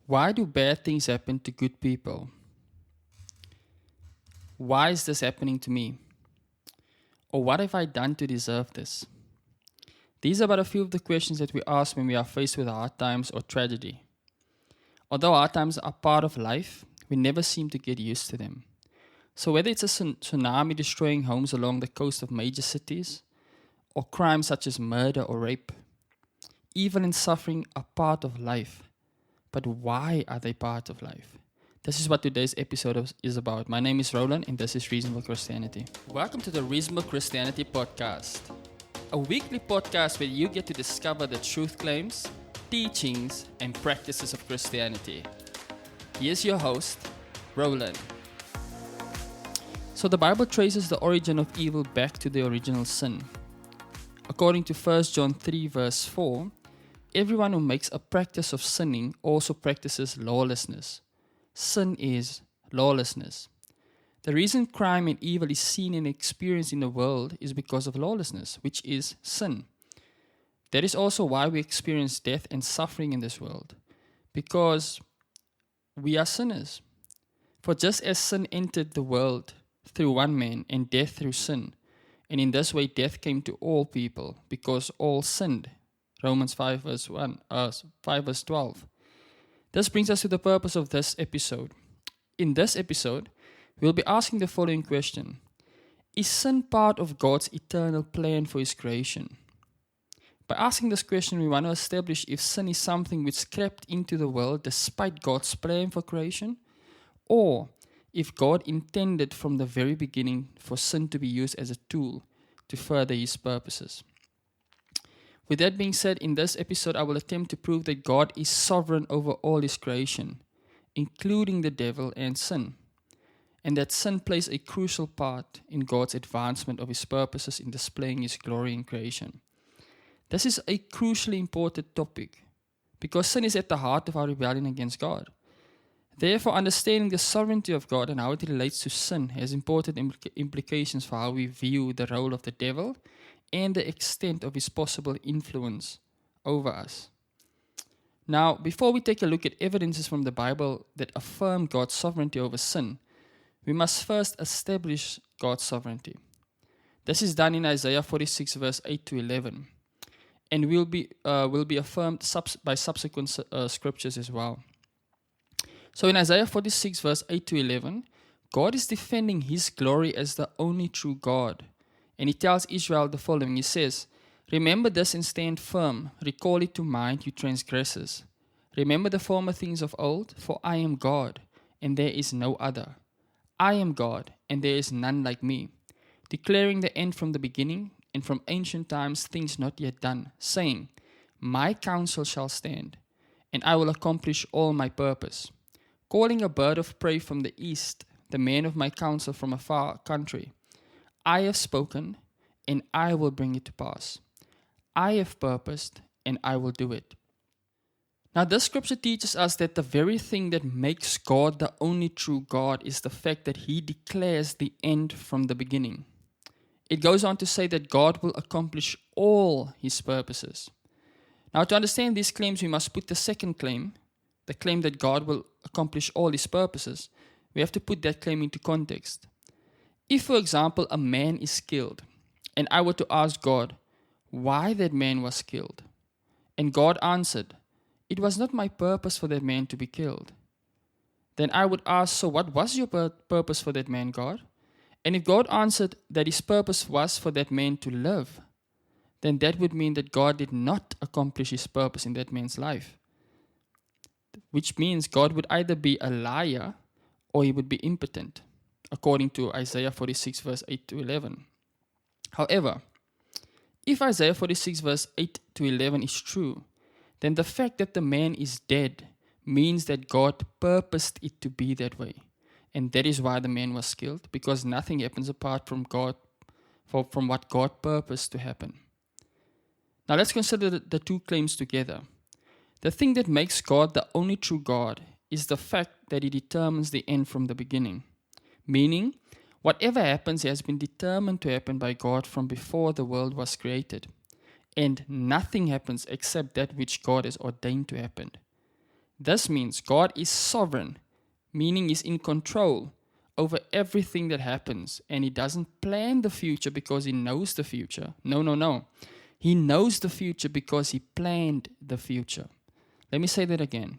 Why do bad things happen to good people? Why is this happening to me? Or what have I done to deserve this? These are but a few of the questions that we ask when we are faced with hard times or tragedy. Although hard times are part of life, we never seem to get used to them. So whether it's a tsunami destroying homes along the coast of major cities, or crimes such as murder or rape, evil and suffering are part of life. But why are they part of life? This is what today's episode is about. My name is Roland and this is Reasonable Christianity. Welcome to the Reasonable Christianity podcast, a weekly podcast where you get to discover the truth claims, teachings, and practices of Christianity. Here's your host, Roland. So the Bible traces the origin of evil back to the original sin. According to 1 John 3 verse 4, everyone who makes a practice of sinning also practices lawlessness. Sin is lawlessness. The reason crime and evil is seen and experienced in the world is because of lawlessness, which is sin. That is also why we experience death and suffering in this world, because we are sinners. For just as sin entered the world through one man and death through sin, and in this way death came to all people because all sinned. Romans 5 verse 12. This brings us to the purpose of this episode. In this episode, we'll be asking the following question. Is sin part of God's eternal plan for His creation? By asking this question, we want to establish if sin is something which crept into the world despite God's plan for creation, or if God intended from the very beginning for sin to be used as a tool to further His purposes. With that being said, in this episode, I will attempt to prove that God is sovereign over all His creation, including the devil and sin, and that sin plays a crucial part in God's advancement of His purposes in displaying His glory in creation. This is a crucially important topic because sin is at the heart of our rebellion against God. Therefore, understanding the sovereignty of God and how it relates to sin has important implications for how we view the role of the devil and the extent of his possible influence over us. Now, before we take a look at evidences from the Bible that affirm God's sovereignty over sin, we must first establish God's sovereignty. This is done in Isaiah 46 verse 8 to 11, and will be affirmed by subsequent scriptures as well. So in Isaiah 46 verse 8 to 11, God is defending His glory as the only true God. And He tells Israel the following. He says, "Remember this and stand firm. Recall it to mind, you transgressors. Remember the former things of old, for I am God, and there is no other. I am God, and there is none like me, declaring the end from the beginning, and from ancient times things not yet done, saying, My counsel shall stand, and I will accomplish all my purpose. Calling a bird of prey from the east, the man of my counsel from a far country. I have spoken, and I will bring it to pass. I have purposed, and I will do it." Now, this scripture teaches us that the very thing that makes God the only true God is the fact that He declares the end from the beginning. It goes on to say that God will accomplish all His purposes. Now, to understand these claims, we must put the second claim, the claim that God will accomplish all His purposes, we have to put that claim into context. If, for example, a man is killed, and I were to ask God why that man was killed, and God answered, "It was not my purpose for that man to be killed," then I would ask, so what was your purpose for that man, God? And if God answered that His purpose was for that man to live, then that would mean that God did not accomplish His purpose in that man's life, which means God would either be a liar or He would be impotent, according to Isaiah 46 verse 8 to 11. However, if Isaiah 46 verse 8 to 11 is true, then the fact that the man is dead means that God purposed it to be that way. And that is why the man was killed, because nothing happens apart from God, from what God purposed to happen. Now let's consider the two claims together. The thing that makes God the only true God is the fact that He determines the end from the beginning. Meaning, whatever happens has been determined to happen by God from before the world was created. And nothing happens except that which God has ordained to happen. This means God is sovereign, meaning He's in control over everything that happens, and He doesn't plan the future because He knows the future. No, no, no. He knows the future because He planned the future. Let me say that again.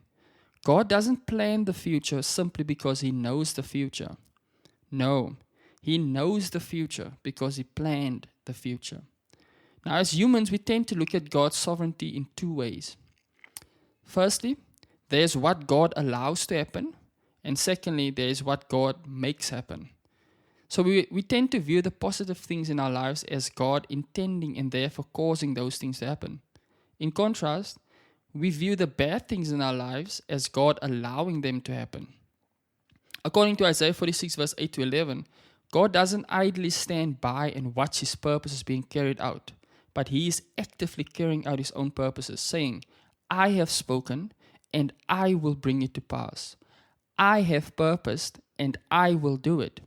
God doesn't plan the future simply because He knows the future. No, He knows the future because He planned the future. Now, as humans, we tend to look at God's sovereignty in two ways. Firstly, there's what God allows to happen, and secondly, there's what God makes happen. So we tend to view the positive things in our lives as God intending and therefore causing those things to happen. In contrast, we view the bad things in our lives as God allowing them to happen. According to Isaiah 46 verse 8 to 11, God doesn't idly stand by and watch His purposes being carried out, but He is actively carrying out His own purposes, saying, I have spoken and I will bring it to pass. I have purposed and I will do it.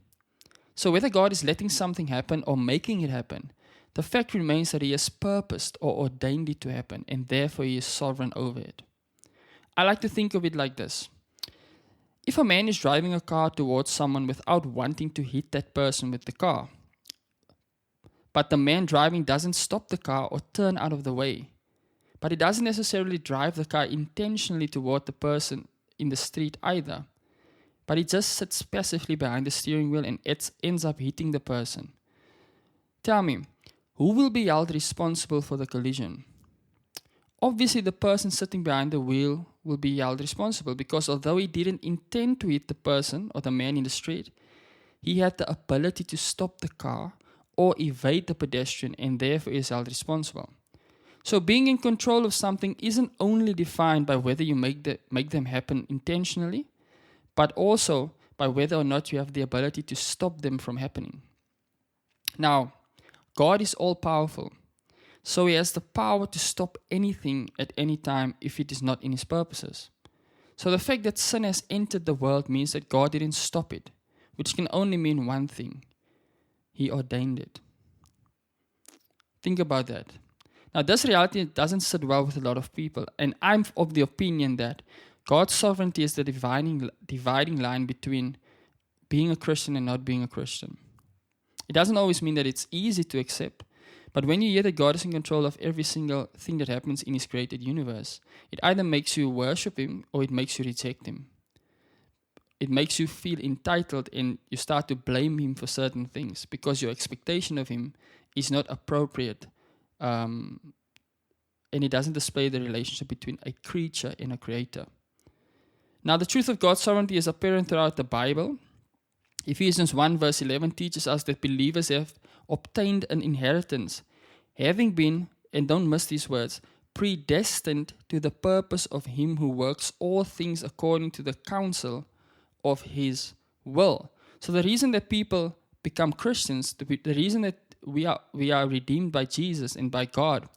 So whether God is letting something happen or making it happen, the fact remains that He has purposed or ordained it to happen, and therefore He is sovereign over it. I like to think of it like this. If a man is driving a car towards someone without wanting to hit that person with the car, but the man driving doesn't stop the car or turn out of the way, but he doesn't necessarily drive the car intentionally toward the person in the street either, but he just sits passively behind the steering wheel and ends up hitting the person. Tell me, who will be held responsible for the collision? Obviously, the person sitting behind the wheel will be held responsible because although he didn't intend to hit the person or the man in the street, he had the ability to stop the car or evade the pedestrian and therefore is held responsible. So being in control of something isn't only defined by whether you make them happen intentionally, but also by whether or not you have the ability to stop them from happening. Now, God is all-powerful, so He has the power to stop anything at any time if it is not in His purposes. So the fact that sin has entered the world means that God didn't stop it, which can only mean one thing. He ordained it. Think about that. Now, this reality doesn't sit well with a lot of people, and I'm of the opinion that God's sovereignty is the dividing line between being a Christian and not being a Christian. It doesn't always mean that it's easy to accept, but when you hear that God is in control of every single thing that happens in His created universe, it either makes you worship Him or it makes you reject Him. It makes you feel entitled and you start to blame Him for certain things because your expectation of Him is not appropriate, and it doesn't display the relationship between a creature and a creator. Now, the truth of God's sovereignty is apparent throughout the Bible. Ephesians 1 verse 11 teaches us that believers have obtained an inheritance, having been, and don't miss these words, predestined to the purpose of Him who works all things according to the counsel of His will. So the reason that people become Christians, the reason that we are redeemed by Jesus and by God,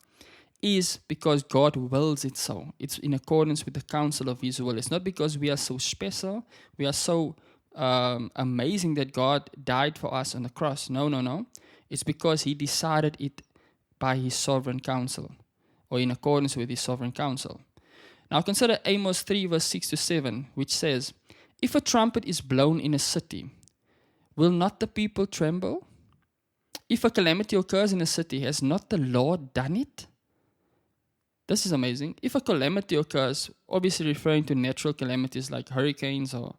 is because God wills it so. It's in accordance with the counsel of His will. It's not because we are so special, we are so amazing that God died for us on the cross. No, no, no. It's because He decided it by His sovereign counsel, or in accordance with His sovereign counsel. Now consider Amos 3 verse 6 to 7, which says, if a trumpet is blown in a city, will not the people tremble? If a calamity occurs in a city, has not the Lord done it? This is amazing. If a calamity occurs, obviously referring to natural calamities like hurricanes or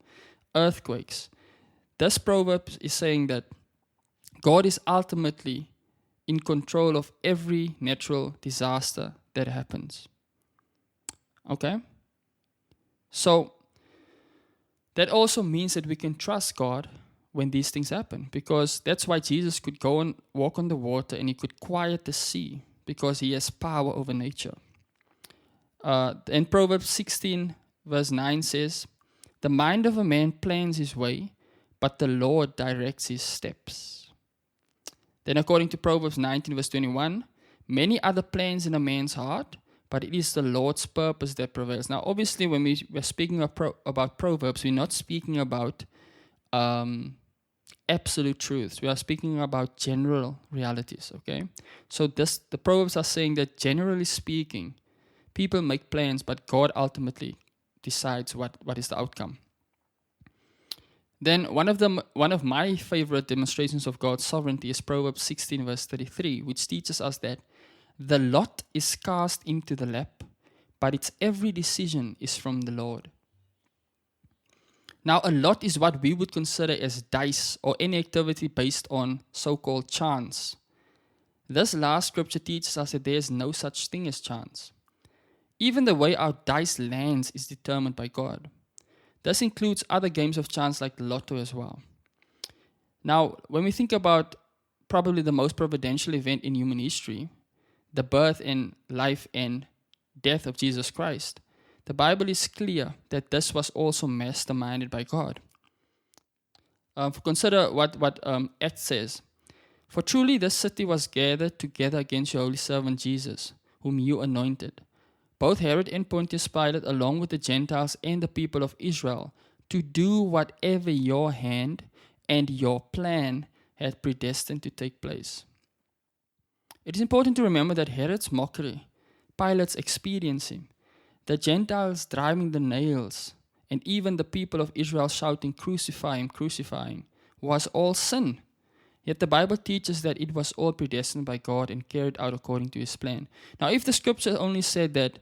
earthquakes, this proverb is saying that God is ultimately in control of every natural disaster that happens. Okay? So, that also means that we can trust God when these things happen, because that's why Jesus could go and walk on the water and He could quiet the sea, because He has power over nature. And Proverbs 16 verse 9 says, the mind of a man plans his way, but the Lord directs his steps. Then according to Proverbs 19 verse 21, many other plans in a man's heart, but it is the Lord's purpose that prevails. Now obviously when we're speaking about Proverbs, we're not speaking about absolute truths. We are speaking about general realities, okay? So the Proverbs are saying that generally speaking, people make plans, but God ultimately decides what is the outcome. Then one of my favorite demonstrations of God's sovereignty is Proverbs 16 verse 33, which teaches us that the lot is cast into the lap, but its every decision is from the Lord. Now, a lot is what we would consider as dice or any activity based on so-called chance. This last scripture teaches us that there is no such thing as chance. Even the way our dice lands is determined by God. This includes other games of chance like the lotto as well. Now, when we think about probably the most providential event in human history, the birth and life and death of Jesus Christ, the Bible is clear that this was also masterminded by God. Consider what Acts says. For truly this city was gathered together against your holy servant Jesus, whom you anointed. Both Herod and Pontius Pilate, along with the Gentiles and the people of Israel, to do whatever your hand and your plan had predestined to take place. It is important to remember that Herod's mockery, Pilate's expediency, the Gentiles driving the nails, and even the people of Israel shouting, "Crucify him, crucify him," was all sin. Yet the Bible teaches that it was all predestined by God and carried out according to His plan. Now, if the scripture only said that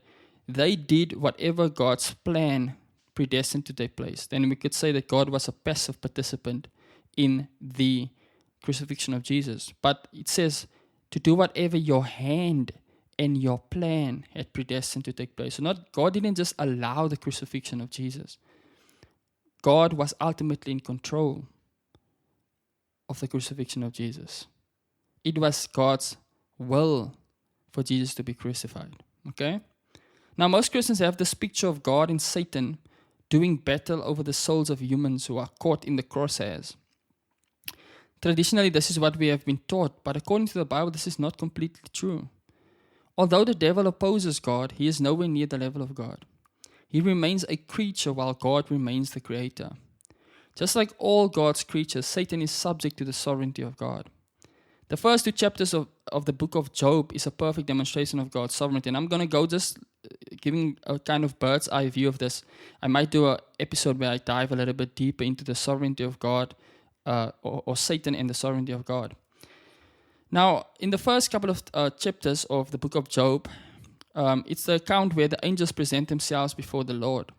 they did whatever God's plan predestined to take place, then we could say that God was a passive participant in the crucifixion of Jesus. But it says to do whatever your hand and your plan had predestined to take place. So God didn't just allow the crucifixion of Jesus. God was ultimately in control of the crucifixion of Jesus. It was God's will for Jesus to be crucified. Okay? Now, most Christians have this picture of God and Satan doing battle over the souls of humans who are caught in the crosshairs. Traditionally, this is what we have been taught, but according to the Bible, this is not completely true. Although the devil opposes God, he is nowhere near the level of God. He remains a creature while God remains the creator. Just like all God's creatures, Satan is subject to the sovereignty of God. The first 2 chapters of the book of Job is a perfect demonstration of God's sovereignty. And I'm going to go just giving a kind of bird's eye view of this. I might do an episode where I dive a little bit deeper into the sovereignty of God or Satan and the sovereignty of God. Now, in the first couple of chapters of the book of Job, it's the account where the angels present themselves before the Lord.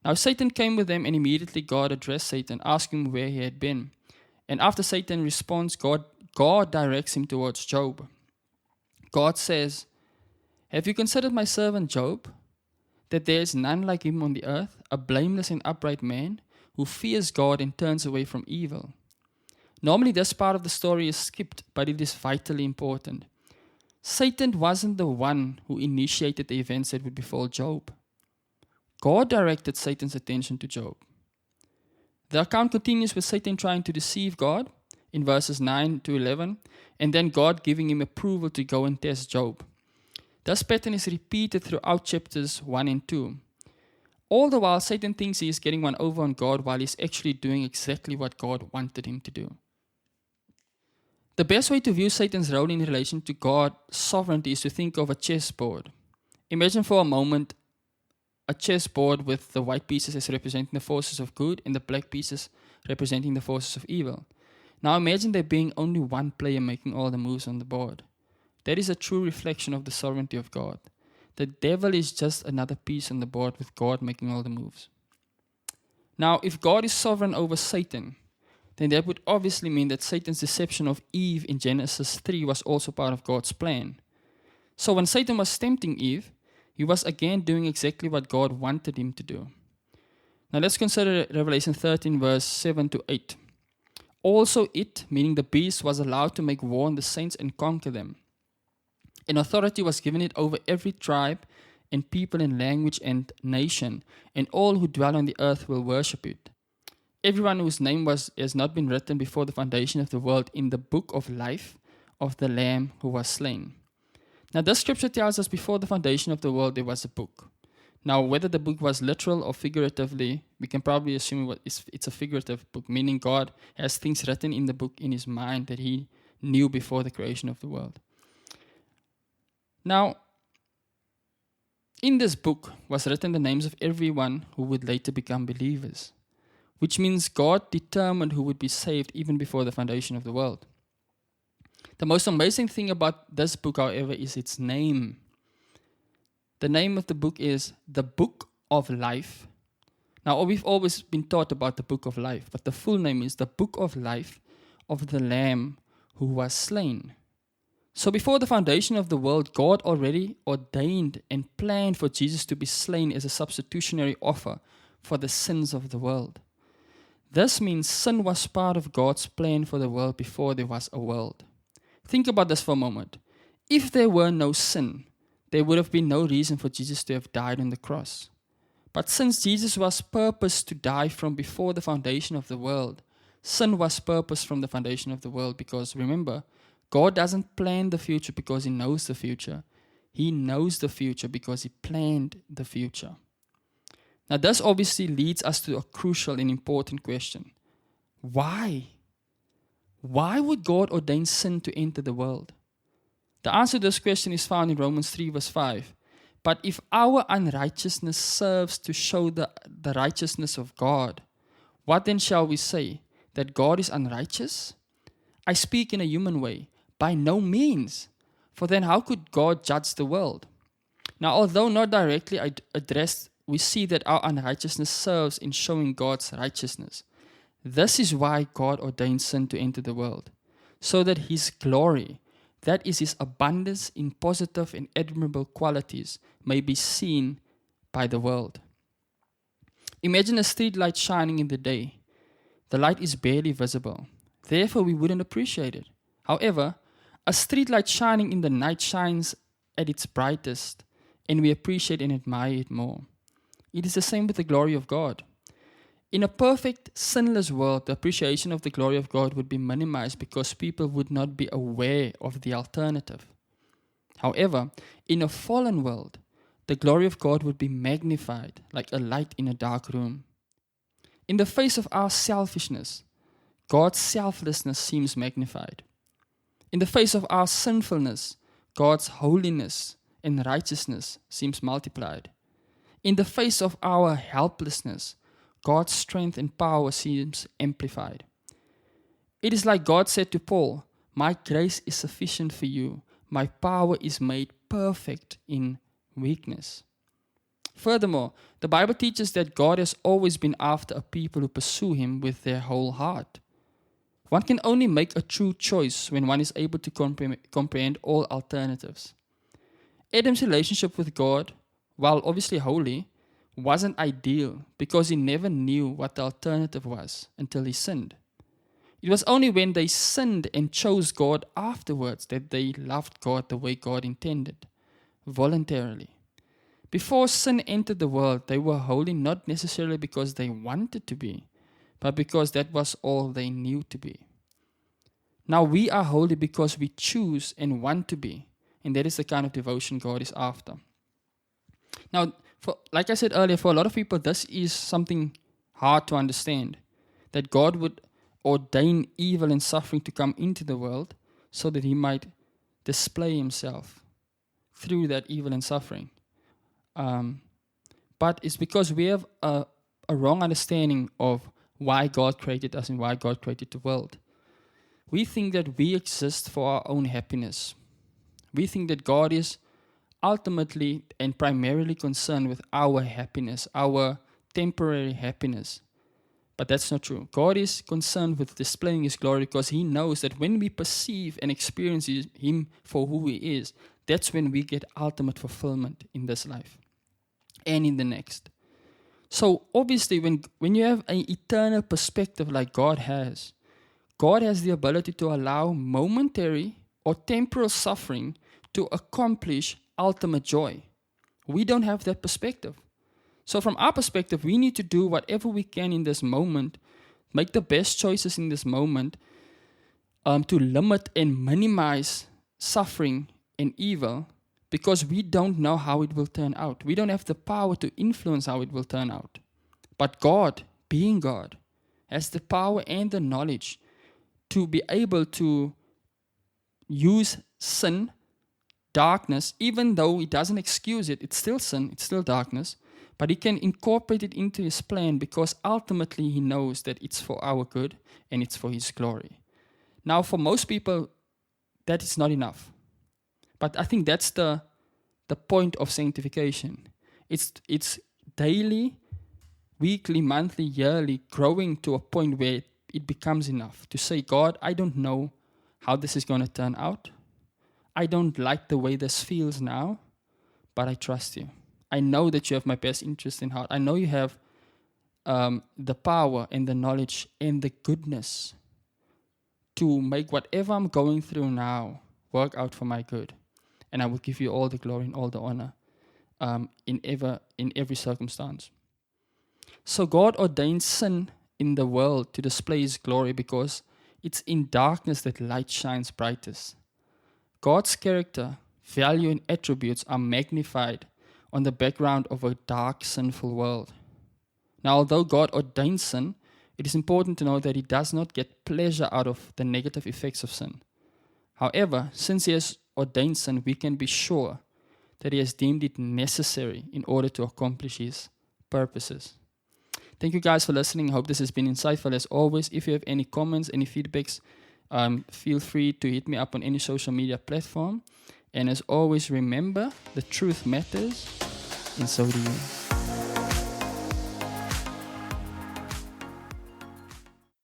Now, Satan came with them, and immediately God addressed Satan, asking him where he had been. And after Satan responds, God directs him towards Job. God says, "Have you considered my servant Job, that there is none like him on the earth, a blameless and upright man, who fears God and turns away from evil?" Normally, this part of the story is skipped, but it is vitally important. Satan wasn't the one who initiated the events that would befall Job. God directed Satan's attention to Job. The account continues with Satan trying to deceive God in verses 9 to 11, and then God giving him approval to go and test Job. This pattern is repeated throughout chapters 1 and 2. All the while, Satan thinks he is getting one over on God while he's actually doing exactly what God wanted him to do. The best way to view Satan's role in relation to God's sovereignty is to think of a chessboard. Imagine for a moment a chessboard with the white pieces as representing the forces of good and the black pieces representing the forces of evil. Now imagine there being only one player making all the moves on the board. That is a true reflection of the sovereignty of God. The devil is just another piece on the board with God making all the moves. Now, if God is sovereign over Satan, then that would obviously mean that Satan's deception of Eve in Genesis 3 was also part of God's plan. So when Satan was tempting Eve, he was again doing exactly what God wanted him to do. Now let's consider Revelation 13 verse 7 to 8. Also it, meaning the beast, was allowed to make war on the saints and conquer them. And authority was given it over every tribe and people and language and nation, and all who dwell on the earth will worship it. Everyone whose name has not been written before the foundation of the world in the book of life of the Lamb who was slain. Now this scripture tells us before the foundation of the world there was a book. Now whether the book was literal or figuratively, we can probably assume it's a figurative book, meaning God has things written in the book in his mind that he knew before the creation of the world. Now, In this book was written the names of everyone who would later become believers, which means God determined who would be saved even before the foundation of the world. The most amazing thing about this book, however, is its name. The name of the book is The Book of Life. Now, we've always been taught about the Book of Life, but the full name is The Book of Life of the Lamb who was slain. So before the foundation of the world, God already ordained and planned for Jesus to be slain as a substitutionary offer for the sins of the world. This means sin was part of God's plan for the world before there was a world. Think about this for a moment. If there were no sin, there would have been no reason for Jesus to have died on the cross. But since Jesus was purposed to die from before the foundation of the world, sin was purposed from the foundation of the world, because remember, God doesn't plan the future because He knows the future. He knows the future because He planned the future. Now this obviously leads us to a crucial and important question. Why? Why would God ordain sin to enter the world? The answer to this question is found in Romans 3 verse 5. But if our unrighteousness serves to show the righteousness of God, what then shall we say? That God is unrighteous? I speak in a human way. By no means. For then how could God judge the world? Now, although not directly addressed, we see that our unrighteousness serves in showing God's righteousness. This is why God ordained sin to enter the world, so that His glory, that is His abundance in positive and admirable qualities, may be seen by the world. Imagine a street light shining in the day. The light is barely visible. Therefore, we wouldn't appreciate it. However, a street light shining in the night shines at its brightest, and we appreciate and admire it more. It is the same with the glory of God. In a perfect, sinless world, the appreciation of the glory of God would be minimized because people would not be aware of the alternative. However, in a fallen world, the glory of God would be magnified like a light in a dark room. In the face of our selfishness, God's selflessness seems magnified. In the face of our sinfulness, God's holiness and righteousness seems multiplied. In the face of our helplessness, God's strength and power seems amplified. It is like God said to Paul, "My grace is sufficient for you. My power is made perfect in weakness." Furthermore, the Bible teaches that God has always been after a people who pursue Him with their whole heart. One can only make a true choice when one is able to comprehend all alternatives. Adam's relationship with God, while obviously holy, wasn't ideal because he never knew what the alternative was until he sinned. It was only when they sinned and chose God afterwards that they loved God the way God intended, voluntarily. Before sin entered the world, they were holy not necessarily because they wanted to be, but because that was all they knew to be. Now we are holy because we choose and want to be, and that is the kind of devotion God is after. Now, like I said earlier, for a lot of people, this is something hard to understand, that God would ordain evil and suffering to come into the world so that He might display Himself through that evil and suffering. But it's because we have a wrong understanding of why God created us and why God created the world. We think that we exist for our own happiness. We think that God is ultimately and primarily concerned with our happiness, our temporary happiness. But that's not true. God is concerned with displaying His glory because He knows that when we perceive and experience Him for who He is, that's when we get ultimate fulfillment in this life and in the next. So obviously when you have an eternal perspective like God has the ability to allow momentary or temporal suffering to accomplish ultimate joy. We don't have that perspective. So from our perspective, we need to do whatever we can in this moment, make the best choices in this moment to limit and minimize suffering and evil, because we don't know how it will turn out. We don't have the power to influence how it will turn out. But God, being God, has the power and the knowledge to be able to use sin darkness, even though he doesn't excuse it, it's still sin, it's still darkness, but he can incorporate it into his plan because ultimately he knows that it's for our good and it's for his glory. Now, for most people, that is not enough. But I think that's the point of sanctification. It's daily, weekly, monthly, yearly, growing to a point where it becomes enough to say, God, I don't know how this is going to turn out. I don't like the way this feels now, but I trust you. I know that you have my best interest in heart. I know you have the power and the knowledge and the goodness to make whatever I'm going through now work out for my good. And I will give you all the glory and all the honor in every circumstance. So God ordained sin in the world to display his glory because it's in darkness that light shines brightest. God's character, value, and attributes are magnified on the background of a dark, sinful world. Now, although God ordained sin, it is important to know that he does not get pleasure out of the negative effects of sin. However, since he has ordained sin, we can be sure that he has deemed it necessary in order to accomplish his purposes. Thank you guys for listening. I hope this has been insightful as always. If you have any comments, any feedbacks, feel free to hit me up on any social media platform. And as always, remember, the truth matters, and so do you.